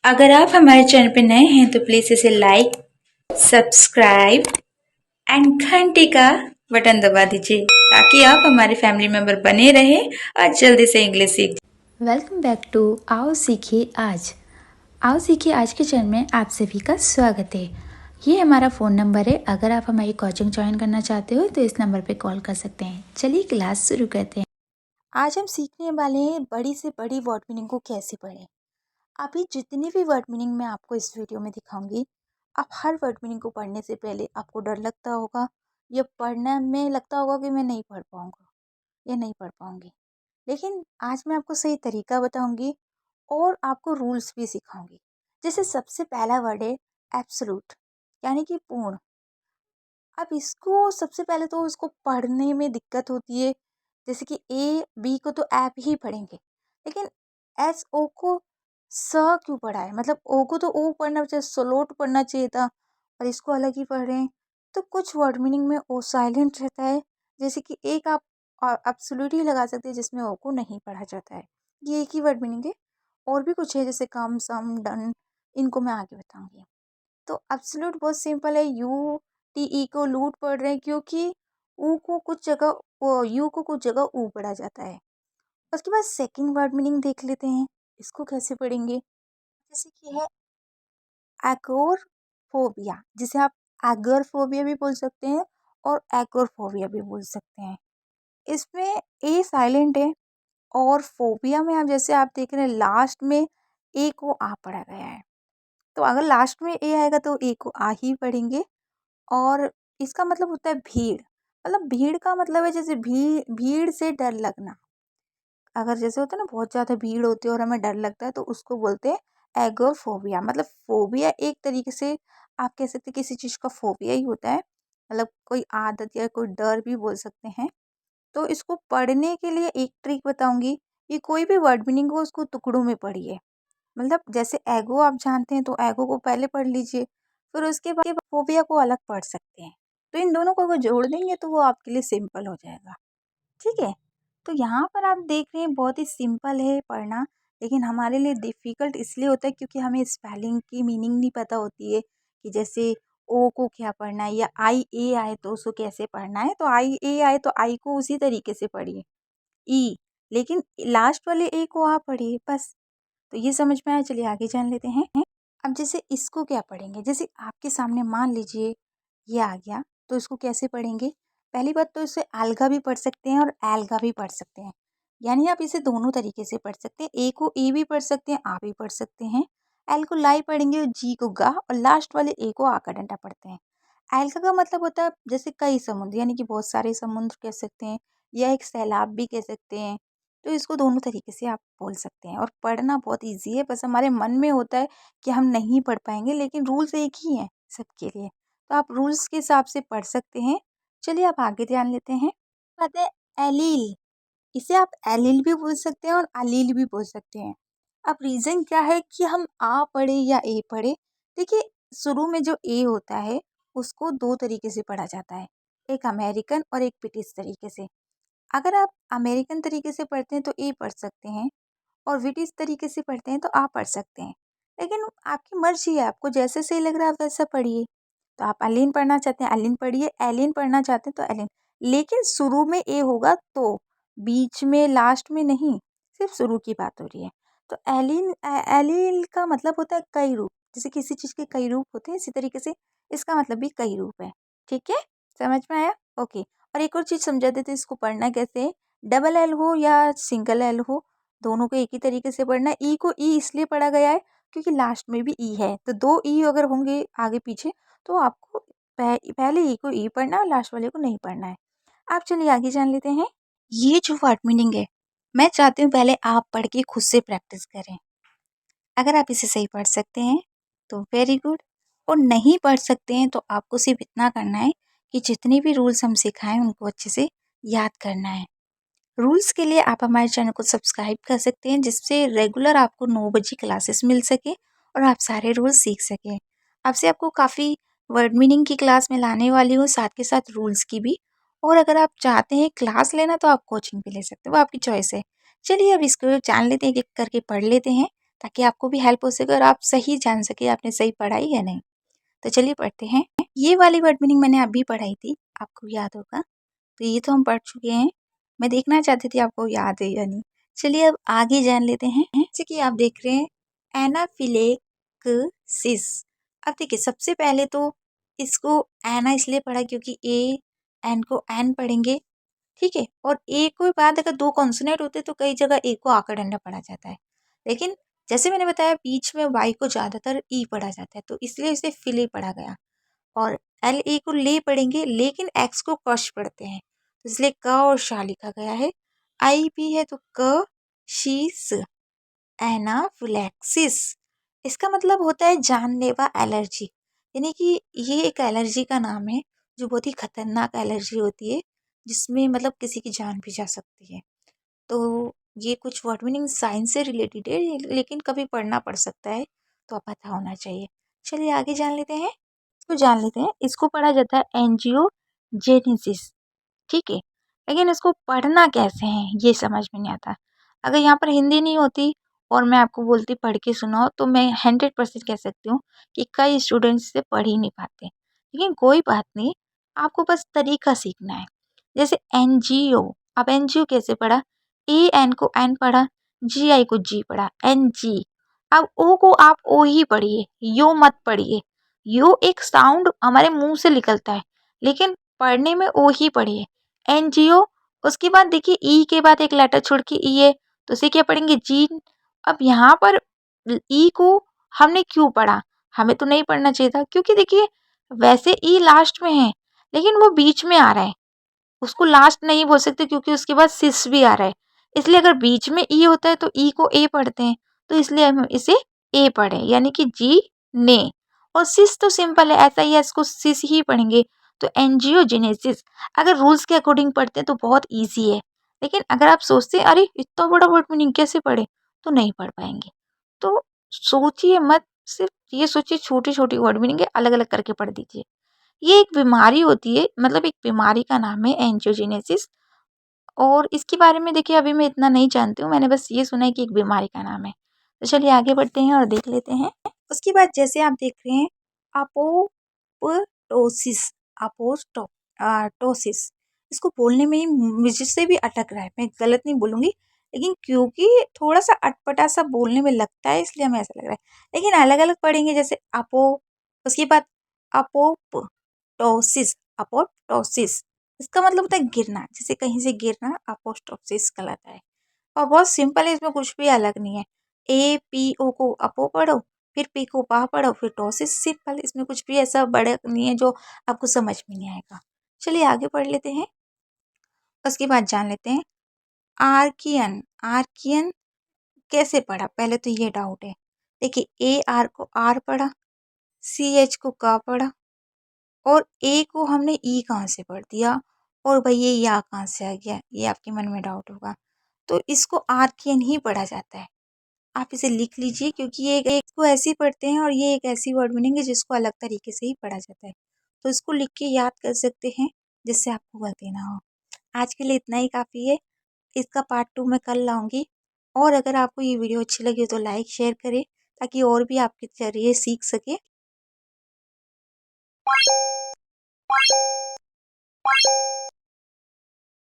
अगर आप हमारे चैनल पर नए हैं तो प्लीज़ इसे लाइक, सब्सक्राइब एंड घंटी का बटन दबा दीजिए ताकि आप हमारे फैमिली मेंबर बने रहें और जल्दी से इंग्लिश सीख। वेलकम बैक टू आओ सीखिए आज। आओ सीखिए आज के चैनल में आप सभी का स्वागत है। ये हमारा फ़ोन नंबर है। अगर आप हमारी कोचिंग ज्वाइन करना चाहते हो तो इस नंबर पे कॉल कर सकते हैं। चलिए क्लास शुरू करते हैं। आज हम सीखने वाले हैं बड़ी से बड़ी वर्ड मीनिंग को कैसे पढ़ें। अभी जितनी भी वर्ड मीनिंग मैं आपको इस वीडियो में दिखाऊंगी, आप हर वर्ड मीनिंग को पढ़ने से पहले आपको डर लगता होगा या पढ़ने में लगता होगा कि मैं नहीं पढ़ पाऊँगा या नहीं पढ़ पाऊँगी। लेकिन आज मैं आपको सही तरीका बताऊंगी और आपको रूल्स भी सिखाऊंगी। जैसे सबसे पहला वर्ड है एब्सोल्यूट, यानी कि पूर्ण। अब इसको सबसे पहले तो इसको पढ़ने में दिक्कत होती है। जैसे कि ए बी को तो ऐप ही पढ़ेंगे, लेकिन एस ओ को स क्यों पढ़ा है, मतलब ओ को तो ओ पढ़ना चाहिए, सलोट पढ़ना चाहिए था और इसको अलग ही पढ़ रहे हैं। तो कुछ वर्ड मीनिंग में ओ साइलेंट रहता है। जैसे कि एक आप एब्सोल्यूट ही लगा सकते हैं जिसमें ओ को नहीं पढ़ा जाता है। ये एक ही वर्ड मीनिंग है। और भी कुछ है जैसे कम, सम, डन, इनको मैं आगे बताऊंगी। तो एब्सोल्यूट बहुत सिंपल है। यू टी ई को लूट पढ़ रहे हैं क्योंकि ऊ को कुछ जगह यू को कुछ जगह ऊ पढ़ा जाता है। उसके बाद सेकंड वर्ड मीनिंग देख लेते हैं, इसको कैसे पढ़ेंगे। जैसे कि है एगोरफोबिया, जिसे आप एगोरफोबिया भी बोल सकते हैं और एगोरफोबिया भी बोल सकते हैं। इसमें ए साइलेंट है और फोबिया में आप जैसे आप देख रहे हैं लास्ट में ए को आ पढ़ा गया है। तो अगर लास्ट में ए आएगा तो ए को आ ही पढ़ेंगे। और इसका मतलब होता है भीड़। मतलब भीड़ का मतलब है जैसे भीड़ से डर लगना। अगर जैसे होता है ना बहुत ज़्यादा भीड़ होती है और हमें डर लगता है तो उसको बोलते हैं एगोरफोबिया। मतलब फोबिया एक तरीके से आप कह सकते हैं किसी चीज़ का फोबिया ही होता है। मतलब कोई आदत या कोई डर भी बोल सकते हैं। तो इसको पढ़ने के लिए एक ट्रिक बताऊंगी कि कोई भी वर्ड मीनिंग हो उसको टुकड़ों में पढ़िए। मतलब जैसे एगो आप जानते हैं तो एगो को पहले पढ़ लीजिए, फिर उसके बाद फोबिया को अलग पढ़ सकते हैं। तो इन दोनों को अगर जोड़ देंगे तो वो आपके लिए सिंपल हो जाएगा। ठीक है। तो यहाँ पर आप देख रहे हैं बहुत ही सिंपल है पढ़ना, लेकिन हमारे लिए डिफ़िकल्ट इसलिए होता है क्योंकि हमें स्पेलिंग की मीनिंग नहीं पता होती है कि जैसे ओ को क्या पढ़ना है या आई ए आए तो उसको कैसे पढ़ना है। तो आई ए आए तो आई को उसी तरीके से पढ़िए, ई, लेकिन लास्ट वाले ए को आप पढ़िए बस। तो ये समझ में आया, चलिए आगे जान लेते हैं। अब जैसे इसको क्या पढ़ेंगे, जैसे आपके सामने मान लीजिए ये आ गया तो इसको कैसे पढ़ेंगे। पहली बात तो इसे अलगा भी पढ़ सकते हैं और एलगा भी पढ़ सकते हैं। यानी आप इसे दोनों तरीके से पढ़ सकते हैं। ए को ए भी पढ़ सकते हैं, आ भी पढ़ सकते हैं। एल को लाई पढ़ेंगे और जी को गा, और लास्ट वाले ए को आ का डंडा पढ़ते हैं। एल्गा का मतलब होता है जैसे कई समुद्र, यानी कि बहुत सारे समुद्र कह सकते हैं या एक सैलाब भी कह सकते हैं। तो इसको दोनों तरीके से आप बोल सकते हैं और पढ़ना बहुत ईजी है। बस हमारे मन में होता है कि हम नहीं पढ़ पाएंगे, लेकिन रूल्स एक ही हैं सबके लिए। तो आप रूल्स के हिसाब से पढ़ सकते हैं। चलिए आप आगे ध्यान लेते हैं। बात है एलील। इसे आप एलील भी बोल सकते हैं और अलील भी बोल सकते हैं। अब रीज़न क्या है कि हम आ पढ़े या ए पढ़े। देखिए, शुरू में जो ए होता है उसको दो तरीके से पढ़ा जाता है, एक अमेरिकन और एक ब्रिटिश तरीके से। अगर आप अमेरिकन तरीके से पढ़ते हैं तो ए पढ़ सकते हैं और ब्रिटिश तरीके से पढ़ते हैं तो आप पढ़ सकते हैं। लेकिन आपकी मर्जी है, आपको जैसे सही लग रहा है आप वैसा पढ़िए। तो आप अलीन पढ़ना चाहते हैं अलीन पढ़िए, एलिन पढ़ना चाहते हैं तो एलिन। लेकिन शुरू में ए होगा तो, बीच में लास्ट में नहीं, सिर्फ शुरू की बात हो रही है। तो एलिन का मतलब होता है कई रूप। जैसे किसी चीज़ के कई रूप होते हैं, इसी तरीके से इसका मतलब भी कई रूप है। ठीक है, समझ में आया। ओके। और एक और चीज़ समझा देते हैं इसको पढ़ना कैसे है। डबल एल हो या सिंगल एल हो, दोनों को एक ही तरीके से पढ़ना है। ई को ई इसलिए पढ़ा गया है क्योंकि लास्ट में भी ई है, तो दो ई अगर होंगे आगे पीछे तो आपको पहले ई को ई पढ़ना है और लास्ट वाले को नहीं पढ़ना है। आप चलिए आगे जान लेते हैं। ये जो वर्ड मीनिंग है, मैं चाहती हूँ पहले आप पढ़ के खुद से प्रैक्टिस करें। अगर आप इसे सही पढ़ सकते हैं तो वेरी गुड, और नहीं पढ़ सकते हैं तो आपको सिर्फ इतना करना है कि जितने भी रूल्स हम सिखाएं उनको अच्छे से याद करना है। रूल्स के लिए आप हमारे चैनल को सब्सक्राइब कर सकते हैं, जिससे रेगुलर आपको 9 बजे क्लासेस मिल सके और आप सारे रूल्स सीख सकें। आपसे आपको काफ़ी वर्ड मीनिंग की क्लास में लाने वाली हूँ, साथ के साथ रूल्स की भी। और अगर आप चाहते हैं क्लास लेना तो आप कोचिंग भी ले सकते हो, वो आपकी चॉइस है। चलिए अब इसको जान लेते हैं, एक एक करके पढ़ लेते हैं ताकि आपको भी हेल्प हो सके और आप सही जान सके आपने सही पढ़ाई या नहीं। तो चलिए पढ़ते हैं। ये वाली वर्ड मीनिंग मैंने अभी पढ़ाई थी, आपको याद होगा। तो ये तो हम पढ़ चुके हैं। मैं देखना चाहती थी आपको याद है या नहीं। चलिए अब आगे जान लेते हैं। जैसे कि आप देख रहे हैं एनाफिलेक्सिस। अब देखिए सबसे पहले तो इसको एना इसलिए पढ़ा क्योंकि ए एन को एन पढ़ेंगे, ठीक है। और ए के बाद अगर दो कॉन्सोनेंट होते तो कई जगह ए को आकर डंडा पढ़ा जाता है, लेकिन जैसे मैंने बताया बीच में वाई को ज़्यादातर ई पढ़ा जाता है, तो इसलिए इसे फिले पढ़ा गया। और एल ए को ले पढ़ेंगे, लेकिन एक्स को कश पढ़ते हैं, तो इसलिए क और शा लिखा गया है। आई भी है तो क शीस। एनाफिलैक्सिस इसका मतलब होता है जानलेवा एलर्जी, यानी कि ये एक एलर्जी का नाम है जो बहुत ही खतरनाक एलर्जी होती है, जिसमें मतलब किसी की जान भी जा सकती है। तो ये कुछ वर्ड मीनिंग साइंस से रिलेटेड है, लेकिन कभी पढ़ना पड़ सकता है, तो आप पता होना चाहिए। चलिए आगे जान लेते हैं। इसको जान लेते हैं। इसको पढ़ा जाता है एंजियोजेनेसिस, ठीक है। लेकिन इसको पढ़ना कैसे है ये समझ में नहीं आता। अगर यहाँ पर हिंदी नहीं होती और मैं आपको बोलती पढ़ के सुनाओ, तो मैं 100% कह सकती हूँ कि कई स्टूडेंट्स से पढ़ ही नहीं पाते। लेकिन कोई बात नहीं, आपको बस तरीका सीखना है। जैसे एनजीओ, अब एनजीओ कैसे पढ़ा? ए एन को एन पढ़ा, जी आई को जी पढ़ा, एन जी। अब ओ को आप ओ ही पढ़िए, यो मत पढ़िए। यो एक साउंड हमारे मुंह से निकलता है, लेकिन पढ़ने में ओ ही पढ़िए, एनजीओ। उसके बाद देखिए ई के बाद एक लेटर छोड़ के ई है, तो उसे क्या पढ़ेंगे? जीन। अब यहाँ पर ई को हमने क्यों पढ़ा? हमें तो नहीं पढ़ना चाहिए था, क्योंकि देखिए वैसे ई लास्ट में है, लेकिन वो बीच में आ रहा है, उसको लास्ट नहीं बोल सकते क्योंकि उसके बाद सिस भी आ रहा है। इसलिए अगर बीच में ई होता है तो ई को ए पढ़ते हैं, तो इसलिए हम इसे ए पढ़े, यानी कि जी ने। और सिस तो सिंपल है, ऐसा ही है, इसको सिस ही पढ़ेंगे। तो एंजियोजेनेसिस अगर रूल्स के अकॉर्डिंग पढ़ते हैं तो बहुत ईजी है, लेकिन अगर आप सोचते हैं अरे इतना बड़ा वर्ड मीनिंग कैसे पढ़े, तो नहीं पढ़ पाएंगे। तो सोचिए मत, सिर्फ ये सोचिए छोटी छोटी वर्ड मीनिंग है, अलग अलग करके पढ़ दीजिए। ये एक बीमारी होती है, मतलब एक बीमारी का नाम है एंजियोजेनेसिस। और इसके बारे में देखिए अभी मैं इतना नहीं जानती हूँ, मैंने बस ये सुना है कि एक बीमारी का नाम है। तो चलिए आगे बढ़ते हैं और देख लेते हैं। उसके बाद जैसे आप देख रहे हैं अपोप्टोसिस, अपोस्टोसिस, इसको बोलने में ही मुझसे भी अटक रहा है, मैं गलत नहीं बोलूँगी, लेकिन क्योंकि थोड़ा सा अटपटा सा बोलने में लगता है, इसलिए हमें ऐसा लग रहा है। लेकिन अलग अलग पढ़ेंगे, जैसे अपो, उसके बाद अपोप्टोसिस, अपोप्टोसिस इसका मतलब होता है गिरना, जैसे कहीं से गिरना, अपोस्ट्रोसिस कहलाता है। और बहुत सिंपल है, इसमें कुछ भी अलग नहीं है। ए पी ओ को अपो पढ़ो, फिर पी को पा पढ़ो, फिर टोसिस, सिंपल। इसमें कुछ भी ऐसा बड़ा नहीं है जो आपको समझ में नहीं आएगा। चलिए आगे पढ़ लेते हैं। उसके बाद जान लेते हैं आर्कियन। आर्कियन कैसे पढ़ा, पहले तो ये डाउट है। देखिए ए आर को आर पढ़ा, सी एच को का पढ़ा, और ए को हमने ई कहाँ से पढ़ दिया, और भाई ये या कहाँ से आ गया, ये आपके मन में डाउट होगा। तो इसको आर्कियन ही पढ़ा जाता है, आप इसे लिख लीजिए, क्योंकि ये एक को ऐसे ही पढ़ते हैं और ये एक ऐसी वर्ड मीनिंग है जिसको अलग तरीके से ही पढ़ा जाता है। तो इसको लिख के याद कर सकते हैं, जिससे आपको गलती ना हो। आज के लिए इतना ही काफ़ी है, इसका पार्ट 2 मैं कल लाऊंगी। और अगर आपको ये वीडियो अच्छी लगी तो लाइक शेयर करें, ताकि और भी आपके जरिए सीख सके।